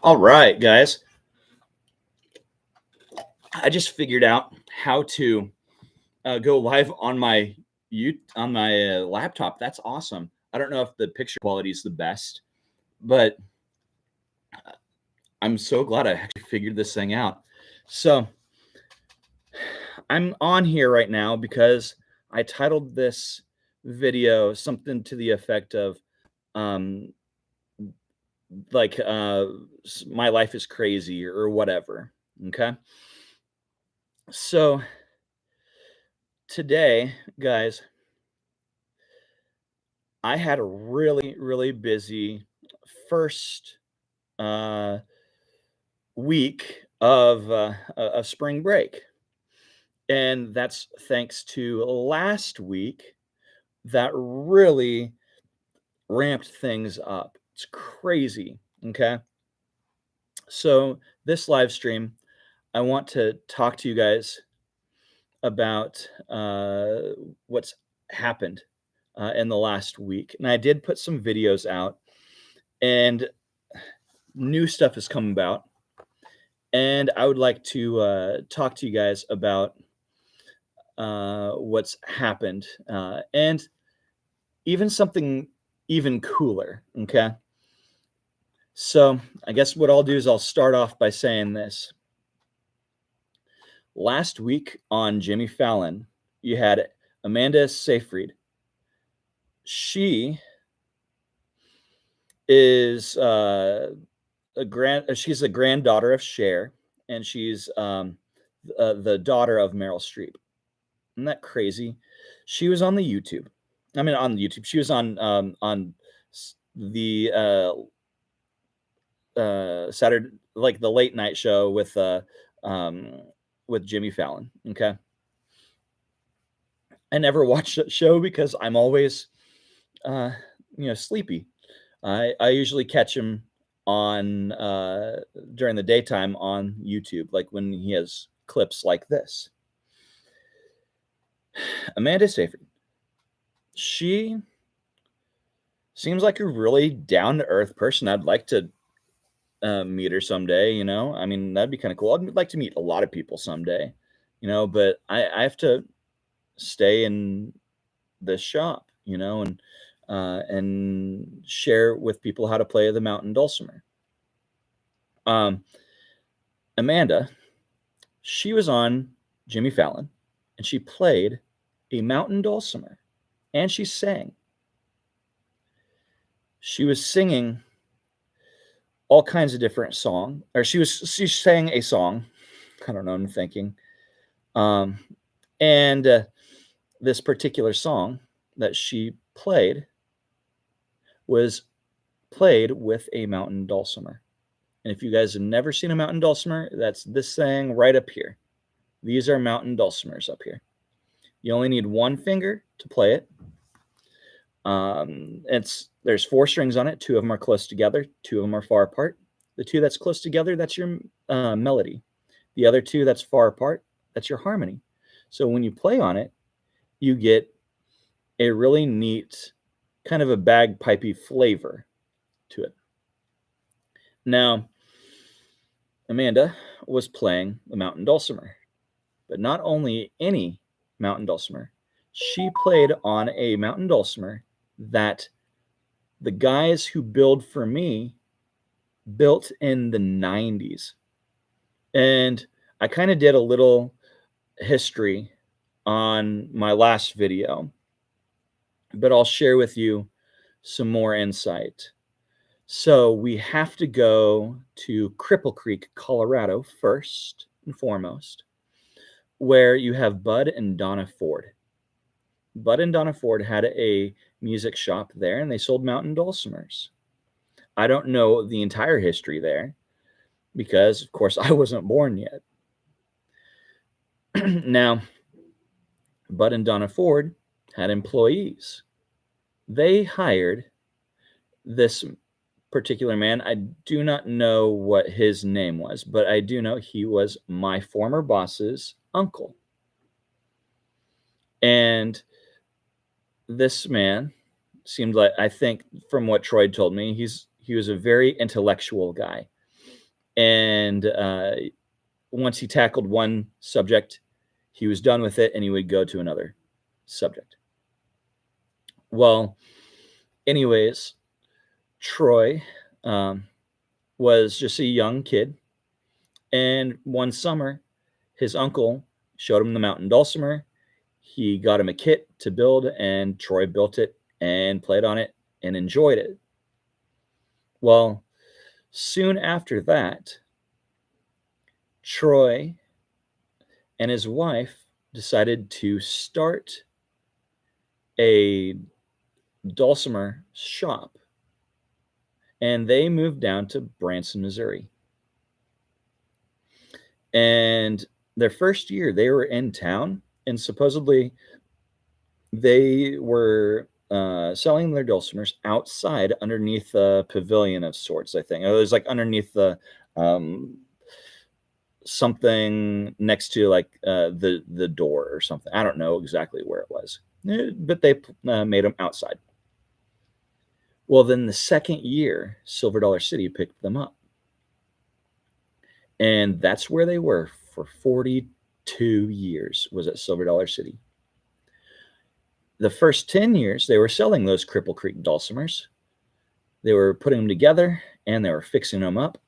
All right, guys. I just figured out how to go live on my laptop. That's awesome. I don't know if the picture quality is the best, but I'm so glad I actually figured this thing out. So I'm on here right now because I titled this video something to the effect of um, my life is crazy or whatever. Okay. So today, guys, I had a really, really busy first uh, week of spring break, and that's thanks to last week that really ramped things up. It's crazy. Okay, so this live stream, I want to talk to you guys about what's happened in the last week, and I did put some videos out, and new stuff has come about, and I would like to talk to you guys about what's happened and even something even cooler. Okay. So I guess what I'll do is I'll start off by saying this. Last week on Jimmy Fallon, you had Amanda Seyfried. She is she's the granddaughter of Cher, and she's the daughter of Meryl Streep. Isn't that crazy? She was on the YouTube. I mean, on the YouTube. She was on the Saturday, like the late night show with Jimmy Fallon. Okay. I never watched that show because I'm always sleepy. I usually catch him on during the daytime on YouTube, like when he has clips like this. Amanda Seyfried. She seems like a really down-to-earth person. I'd like to meet her someday, you know? I mean, that'd be kind of cool. I'd like to meet a lot of people someday, you know, but I have to stay in this shop, you know, and share with people how to play the mountain dulcimer. Amanda, she was on Jimmy Fallon, and she played a mountain dulcimer, and she sang. She was singing all kinds of different songs, or she sang a song. I don't know, I'm thinking. And this particular song that she played was played with a mountain dulcimer. And if you guys have never seen a mountain dulcimer, that's this thing right up here. These are mountain dulcimers up here. You only need one finger to play it. There's 4 strings on it. 2 of them are close together. 2 of them are far apart. The 2 that's close together, that's your melody. The other 2 that's far apart, that's your harmony. So when you play on it, you get a really neat kind of a bagpipey flavor to it. Now, Amanda was playing the mountain dulcimer, but not only any mountain dulcimer. She played on a mountain dulcimer that the guys who build for me built in the 90s. And I kind of did a little history on my last video, but I'll share with you some more insight. So we have to go to Cripple Creek, Colorado first and foremost, where you have Bud and Donna Ford. Bud and Donna Ford had a music shop there, and they sold mountain dulcimers. I don't know the entire history there because, of course, I wasn't born yet. Now, Bud and Donna Ford had employees. They hired this particular man. I do not know what his name was, but I do know he was my former boss's uncle. And this man seemed like, I think from what Troy told me, he was a very intellectual guy. And once he tackled one subject, he was done with it, and he would go to another subject. Well, anyways, Troy was just a young kid, and one summer, his uncle showed him the mountain dulcimer. He got him a kit to build, and Troy built it and played on it and enjoyed it. Well, soon after that, Troy and his wife decided to start a dulcimer shop, and they moved down to Branson, Missouri. And their first year, they were in town, and supposedly they were selling their dulcimers outside underneath a pavilion of sorts, I think. It was like underneath the something next to like the door or something. I don't know exactly where it was, but they made them outside. Well, then the second year, Silver Dollar City picked them up. And that's where they were for 42 years, was at Silver Dollar City. The first 10 years, they were selling those Cripple Creek dulcimers. They were putting them together, and they were fixing them up,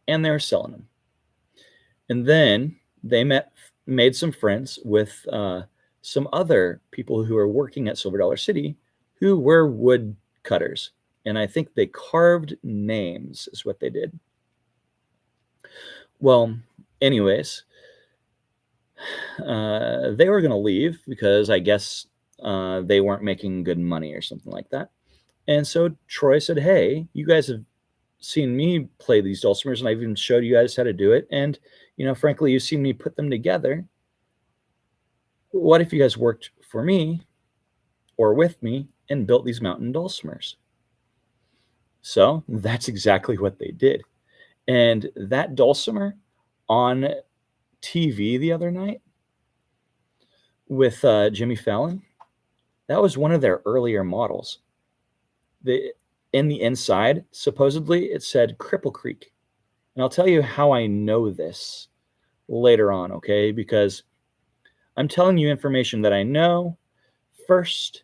and they were selling them. And then they made some friends with some other people who were working at Silver Dollar City who were wood cutters. And I think they carved names is what they did. Well, anyways, they were going to leave because I guess they weren't making good money or something like that. And so Troy said, hey, you guys have seen me play these dulcimers, and I've even showed you guys how to do it. And, frankly, you've seen me put them together. What if you guys worked for me or with me and built these mountain dulcimers? So that's exactly what they did. And that dulcimer on TV the other night with Jimmy Fallon, that was one of their earlier models. In the inside, supposedly, it said Cripple Creek. And I'll tell you how I know this later on, okay? Because I'm telling you information that I know first,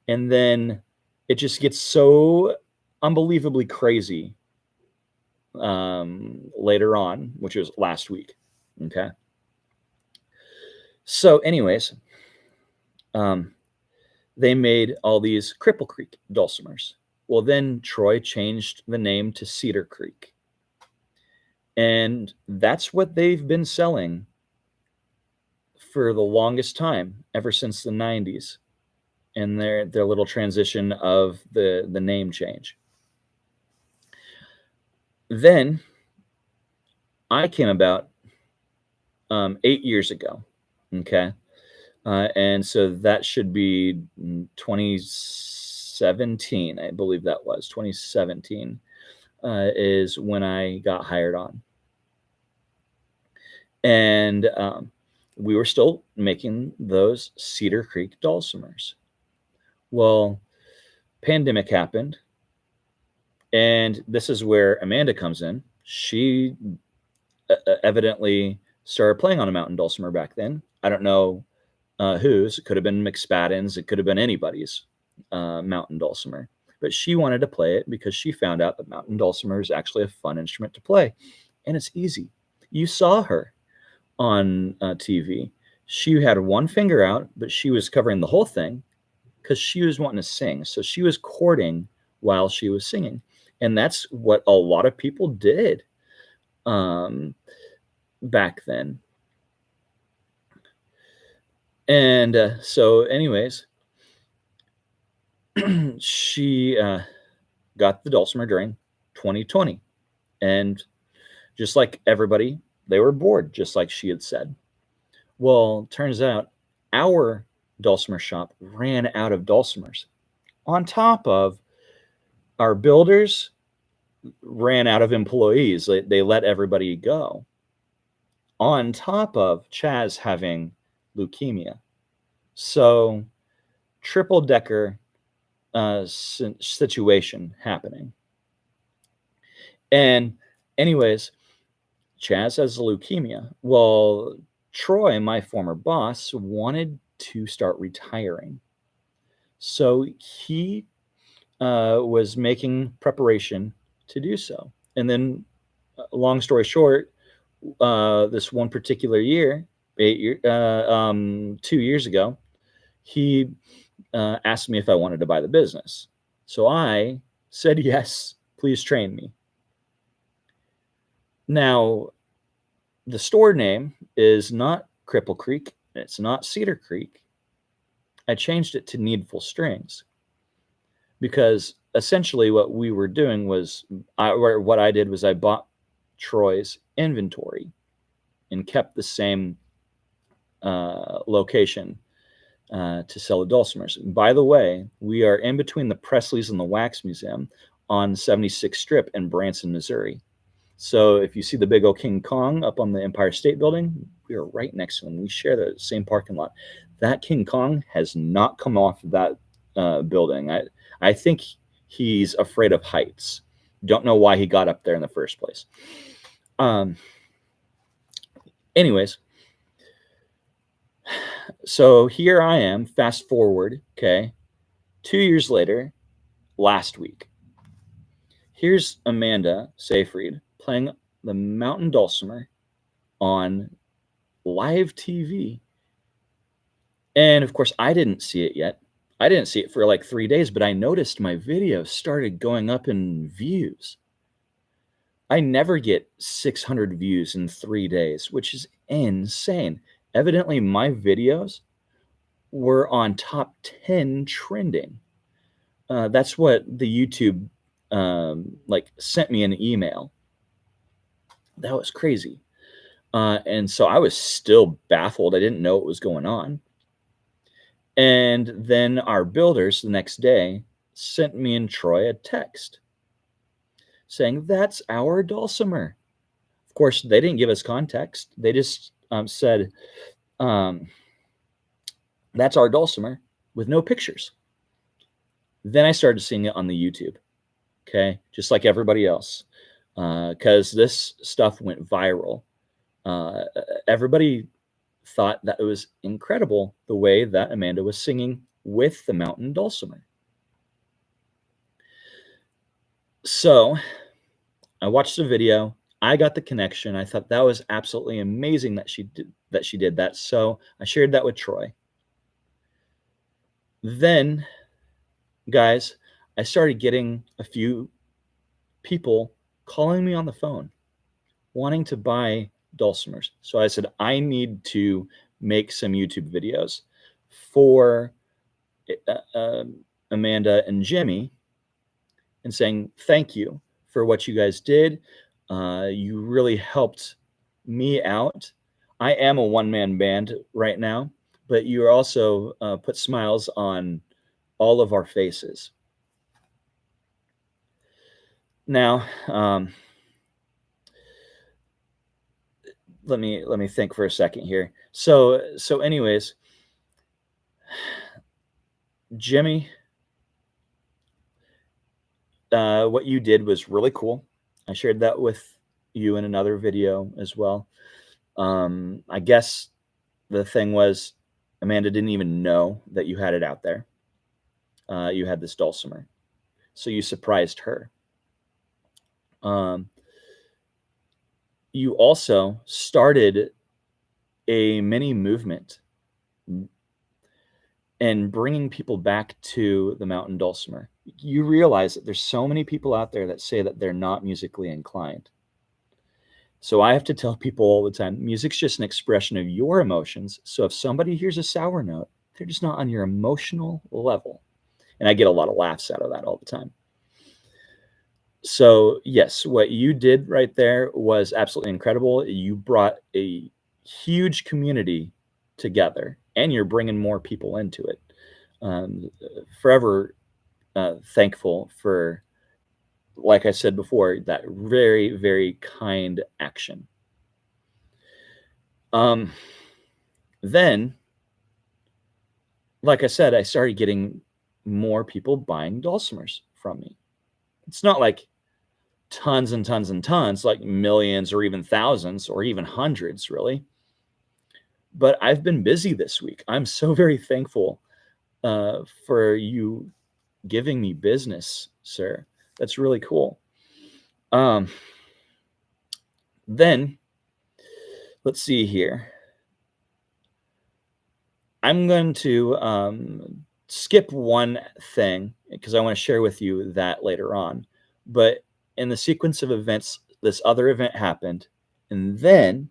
and then it just gets so unbelievably crazy later on, which was last week, okay? So anyways, they made all these Cripple Creek dulcimers. Well, then Troy changed the name to Cedar Creek. And that's what they've been selling for the longest time, ever since the 90s, and their little transition of the name change. Then I came about 8 years ago, okay? And so that should be 2017, I believe that was. 2017 is when I got hired on. And we were still making those Cedar Creek dulcimers. Well, pandemic happened, and this is where Amanda comes in. She evidently started playing on a mountain dulcimer back then. I don't know whose. It could have been McSpadden's. It could have been anybody's mountain dulcimer. But she wanted to play it because she found out that mountain dulcimer is actually a fun instrument to play. And it's easy. You saw her on TV. She had one finger out, but she was covering the whole thing because she was wanting to sing. So she was chording while she was singing. And that's what a lot of people did back then. And so anyways, she got the dulcimer during 2020. And just like everybody, they were bored, just like she had said. Well, turns out our dulcimer shop ran out of dulcimers. On top of our builders ran out of employees. They let everybody go. On top of Chaz having leukemia. So triple-decker situation happening. And anyways, Chaz has leukemia. Well, Troy, my former boss, wanted to start retiring. So he was making preparation to do so. And then, long story short, this one particular year, 2 years ago, he asked me if I wanted to buy the business. So I said, yes, please train me. Now, the store name is not Cripple Creek. It's not Cedar Creek. I changed it to Needful Strings because essentially what we were doing was, what I did was I bought Troy's inventory and kept the same location to sell the dulcimers. By the way, we are in between the Presleys and the Wax Museum on 76th Strip in Branson, Missouri. So if you see the big old King Kong up on the Empire State Building, we are right next to him. We share the same parking lot. That King Kong has not come off that building. I think he's afraid of heights. Don't know why he got up there in the first place. Anyways, so here I am, fast forward, okay, 2 years later, last week. Here's Amanda Seyfried playing the mountain dulcimer on live TV. And of course, I didn't see it yet. I didn't see it for like 3 days, but I noticed my video started going up in views. I never get 600 views in 3 days, which is insane. Evidently, my videos were on top 10 trending. That's what the YouTube like sent me an email. That was crazy. And so I was still baffled. I didn't know what was going on. And then our builders the next day sent me and Troy a text saying, that's our dulcimer. Of course, they didn't give us context. They just said, that's our dulcimer with no pictures. Then I started seeing it on the YouTube, okay, just like everybody else, because this stuff went viral. Everybody thought that it was incredible the way that Amanda was singing with the mountain dulcimer. So I watched the video. I got the connection. I thought that was absolutely amazing that she did that. So I shared that with Troy. Then, guys, I started getting a few people calling me on the phone wanting to buy dulcimers. So I said, I need to make some YouTube videos for Amanda and Jimmy and saying, thank you for what you guys did. You really helped me out. I am a one-man band right now, but you also put smiles on all of our faces. Now, let me think for a second here. So anyways, Jimmy, what you did was really cool. I shared that with you in another video as well. I guess the thing was Amanda didn't even know that you had it out there. You had this dulcimer, so you surprised her. You also started a mini movement and bringing people back to the mountain dulcimer. You realize that there's so many people out there that say that they're not musically inclined. So I have to tell people all the time, music's just an expression of your emotions. So if somebody hears a sour note, they're just not on your emotional level. And I get a lot of laughs out of that all the time. So yes, what you did right there was absolutely incredible. You brought a huge community together, and you're bringing more people into it. Forever thankful for, like I said before, that very, very kind action. Then, like I said, I started getting more people buying dulcimers from me. It's not like tons and tons and tons, like millions or even thousands or even hundreds, really. But I've been busy this week. I'm so very thankful for you giving me business, sir. That's really cool. Then let's see here. I'm going to skip one thing because I want to share with you that later on. But in the sequence of events, this other event happened. And then,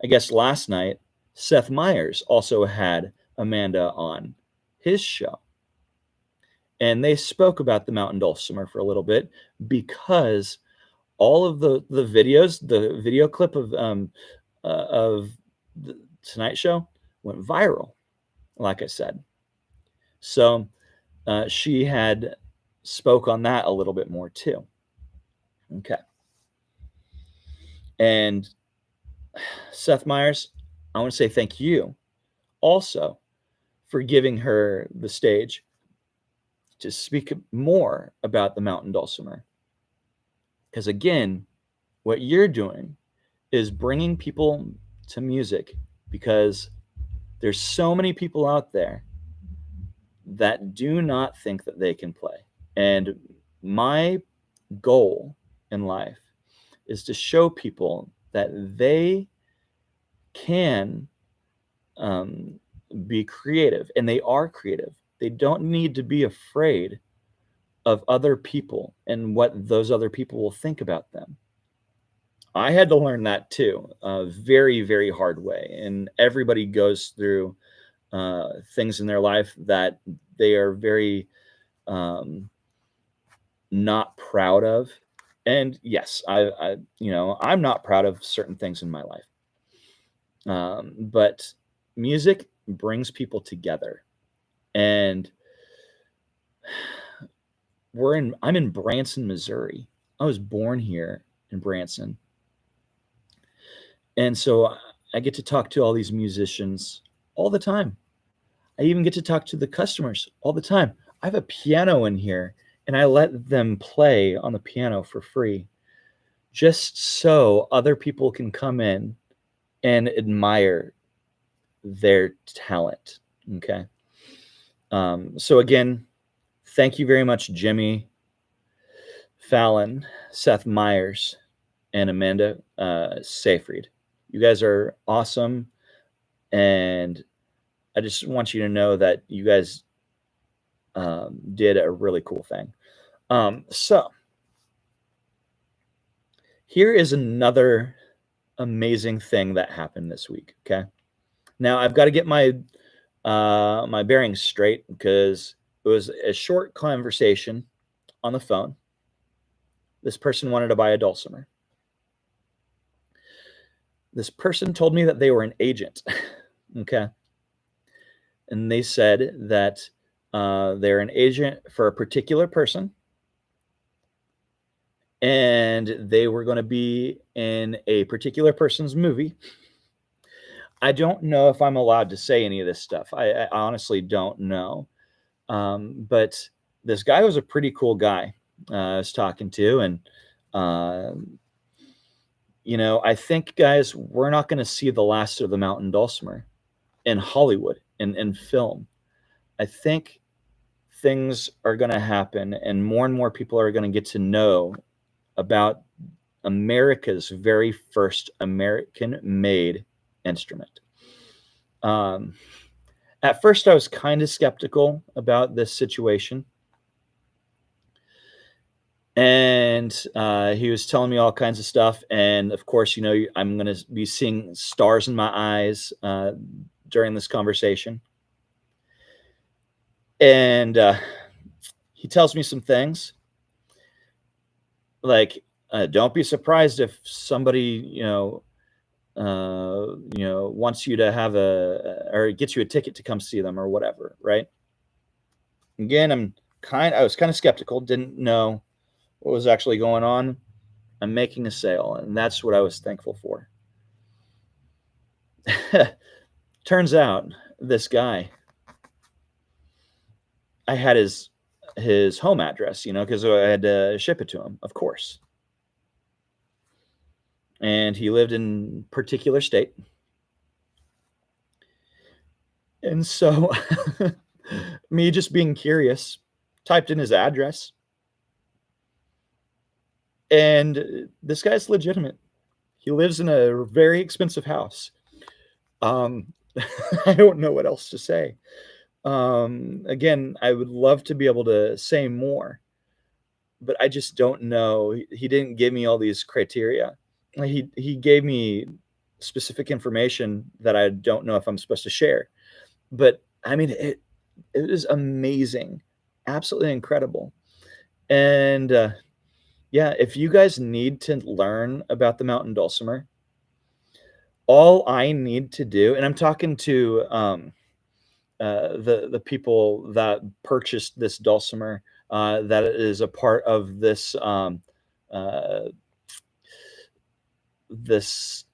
I guess last night, Seth Meyers also had Amanda on his show. And they spoke about the mountain dulcimer for a little bit because all of the videos, the video clip of the Tonight Show went viral, like I said. So she had spoke on that a little bit more too. Okay. And Seth Meyers, I want to say thank you also for giving her the stage to speak more about the mountain dulcimer. Because again, what you're doing is bringing people to music because there's so many people out there that do not think that they can play. And my goal in life is to show people that they can be creative, and they are creative. They don't need to be afraid of other people and what those other people will think about them. I had to learn that too, a very, very hard way. And everybody goes through things in their life that they are very not proud of. And yes, I'm not proud of certain things in my life. But music brings people together. And I'm in Branson, Missouri. I was born here in Branson. And so I get to talk to all these musicians all the time. I even get to talk to the customers all the time. I have a piano in here and I let them play on the piano for free just so other people can come in and admire their talent. Okay. So again, thank you very much, Jimmy, Fallon, Seth Meyers, and Amanda SEYFRIED. You guys are awesome. And I just want you to know that you guys did a really cool thing. So here is another amazing thing that happened this week. Okay. Now I've got to get my my bearings straight because it was a short conversation on the phone. This person wanted to buy a dulcimer. This person told me that they were an agent. Okay. And they said that they're an agent for a particular person. And they were going to be in a particular person's movie. I don't know if I'm allowed to say any of this stuff. I honestly don't know. But this guy was a pretty cool guy I was talking to. And, I think, guys, we're not going to see the last of the mountain dulcimer in Hollywood, in film. I think things are going to happen and more people are going to get to know about America's very first American-made instrument. At first, I was kind of skeptical about this situation. And he was telling me all kinds of stuff. And of course, I'm going to be seeing stars in my eyes during this conversation. And he tells me some things like, don't be surprised if somebody, wants you to have or gets you a ticket to come see them or whatever, right? Again, I was kind of skeptical, didn't know what was actually going on. I'm making a sale, and that's what I was thankful for. Turns out this guy, I had his home address, because I had to ship it to him, of course. and he lived in a particular state. And so, me just being curious, typed in his address, and this guy's legitimate. He lives in a very expensive house. Um, I don't know what else to say. Again, I would love to be able to say more, but I just don't know. He didn't give me all these criteria. He gave me specific information that I don't know if I'm supposed to share. But I mean, it is amazing, absolutely incredible. And yeah, if you guys need to learn about the mountain dulcimer, all I need to do, and I'm talking to the people that purchased this dulcimer, that is a part of this uh, this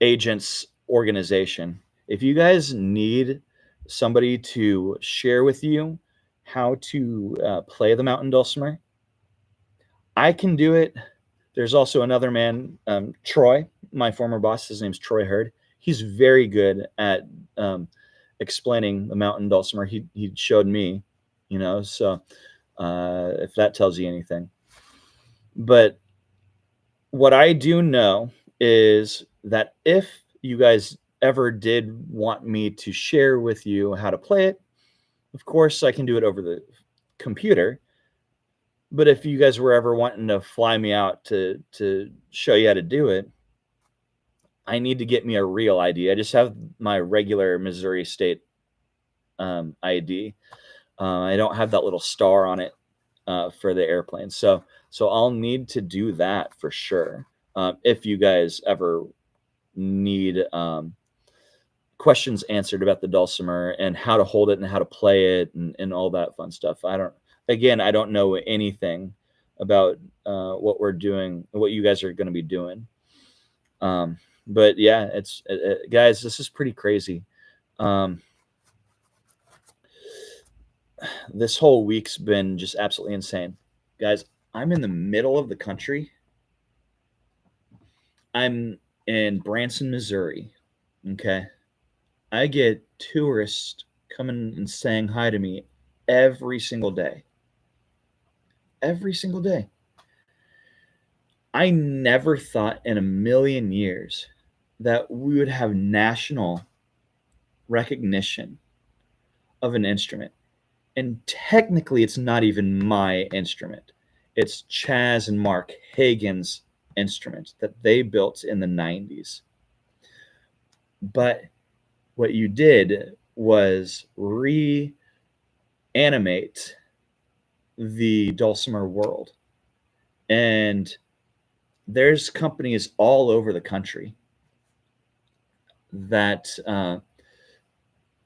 agent's organization. If you guys need somebody to share with you how to play the mountain dulcimer, I can do it. There's also another man, Troy, my former boss. His name's Troy Hurd. He's very good at explaining the mountain dulcimer. He showed me, so if that tells you anything. But what I do know is that if you guys ever did want me to share with you how to play it, of course I can do it over the computer. But if you guys were ever wanting to fly me out to show you how to do it, I need to get me a real ID. I just have my regular Missouri State ID. I don't have that little star on it for the airplane. So I'll need to do that for sure. If you guys ever need questions answered about the dulcimer and how to hold it and how to play it and all that fun stuff. I don't know anything about what we're doing, what you guys are going to be doing. But yeah, it's guys, this is pretty crazy. This whole week's been just absolutely insane. Guys, I'm in the middle of the country. I'm in Branson, Missouri. Okay. I get tourists coming and saying hi to me every single day. Every single day. I never thought in a million years that we would have national recognition of an instrument. And technically, it's not even my instrument. It's Chaz and Mark Hagen's instrument that they built in the 90s. But what you did was reanimate the dulcimer world. And there's companies all over the country that,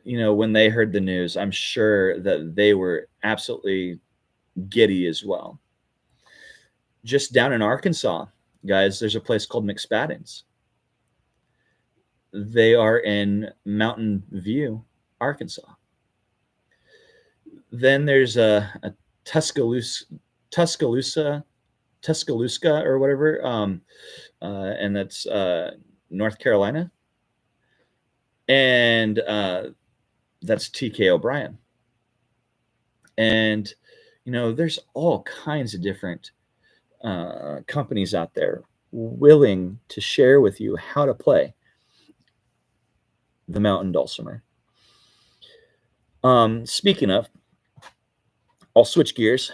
when they heard the news, I'm sure that they were absolutely giddy as well. Just down in Arkansas, guys, there's a place called McSpadden's. They are in Mountain View, Arkansas. Then there's a Tuscaloosa or whatever, and that's North Carolina, and that's TK O'Brien. And there's all kinds of different companies out there willing to share with you how to play the mountain dulcimer. Speaking of, I'll switch gears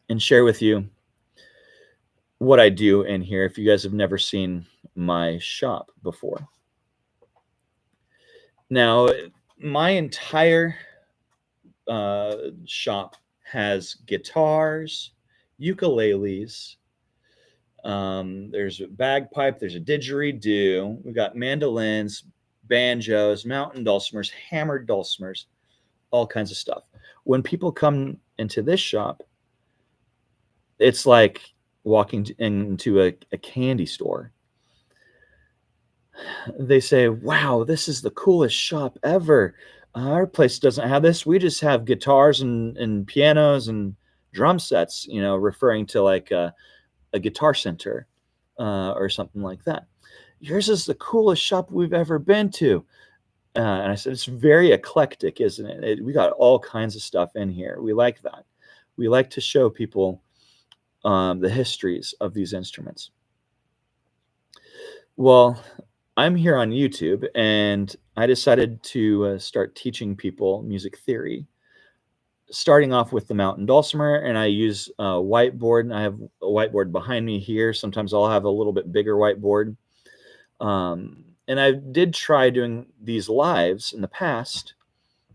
and share with you what I do in here if you guys have never seen my shop before. Now, my entire shop has guitars, ukuleles, there's a bagpipe, there's a didgeridoo, we've got mandolins, banjos, mountain dulcimers, hammered dulcimers, all kinds of stuff. When people come into this shop, it's like walking into a candy store. They say, wow, this is the coolest shop ever. Our place doesn't have this. We just have guitars and pianos and drum sets, referring to like a guitar center. or something like that. Yours is the coolest shop we've ever been to. And I said, it's very eclectic, isn't it? We got all kinds of stuff in here. We like that. We like to show people the histories of these instruments. Well, I'm here on YouTube, and I decided to start teaching people music theory, starting off with the mountain dulcimer, and I use a whiteboard, and I have a whiteboard behind me here. Sometimes I'll have a little bit bigger whiteboard. And I did try doing these lives in the past,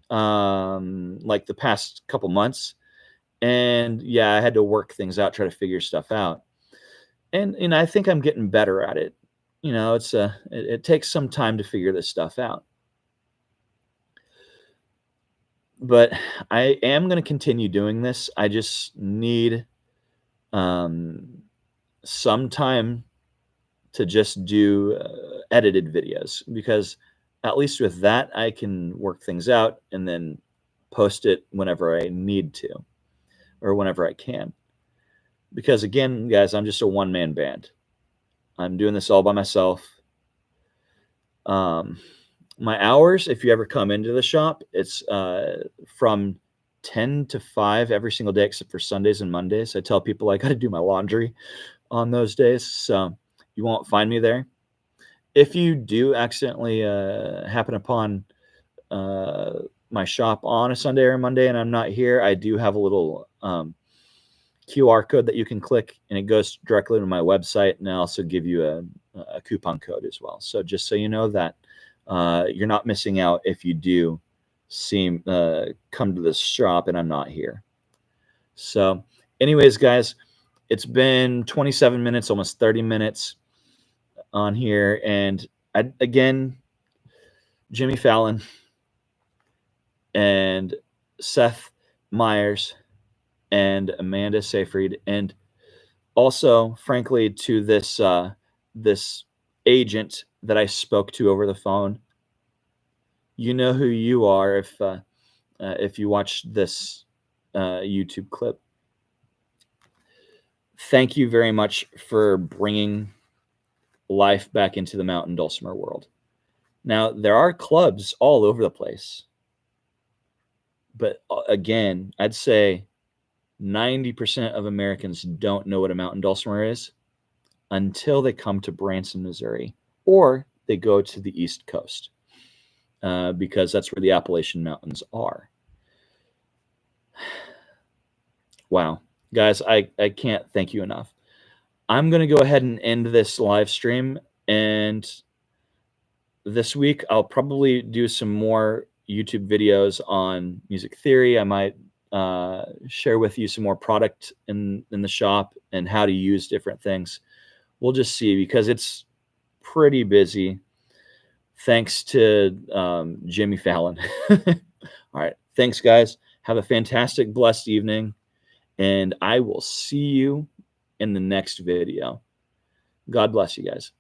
like the past couple months. And yeah, I had to work things out, try to figure stuff out. And I think I'm getting better at it. You know, it takes some time to figure this stuff out. But I am going to continue doing this. I just need some time to just do edited videos, because at least with that, I can work things out and then post it whenever I need to or whenever I can. Because again, guys, I'm just a one-man band. I'm doing this all by myself. My hours, if you ever come into the shop, it's from 10 to 5 every single day except for Sundays and Mondays. I tell people I got to do my laundry on those days, so you won't find me there. If you do accidentally happen upon my shop on a Sunday or a Monday and I'm not here, I do have a little QR code that you can click, and it goes directly to my website, and I also give you a coupon code as well. So just so you know that you're not missing out if you do come to this shop and I'm not here. So anyways, guys, it's been 27 minutes, almost 30 minutes on here. And again, Jimmy Fallon and Seth Meyers and Amanda Seyfried, and also, frankly, to this this agent that I spoke to over the phone. You know who you are if you watch this YouTube clip. Thank you very much for bringing life back into the mountain dulcimer world. Now, there are clubs all over the place, but again, I'd say 90% of Americans don't know what a mountain dulcimer is until they come to Branson, Missouri, or they go to the East Coast, because that's where the Appalachian Mountains are. Wow. Guys, I can't thank you enough. I'm going to go ahead and end this live stream, and this week I'll probably do some more YouTube videos on music theory. I might share with you some more product in the shop and how to use different things. We'll just see, because it's pretty busy thanks to Jimmy Fallon. All right. Thanks, guys. Have a fantastic, blessed evening, and I will see you in the next video. God bless you guys.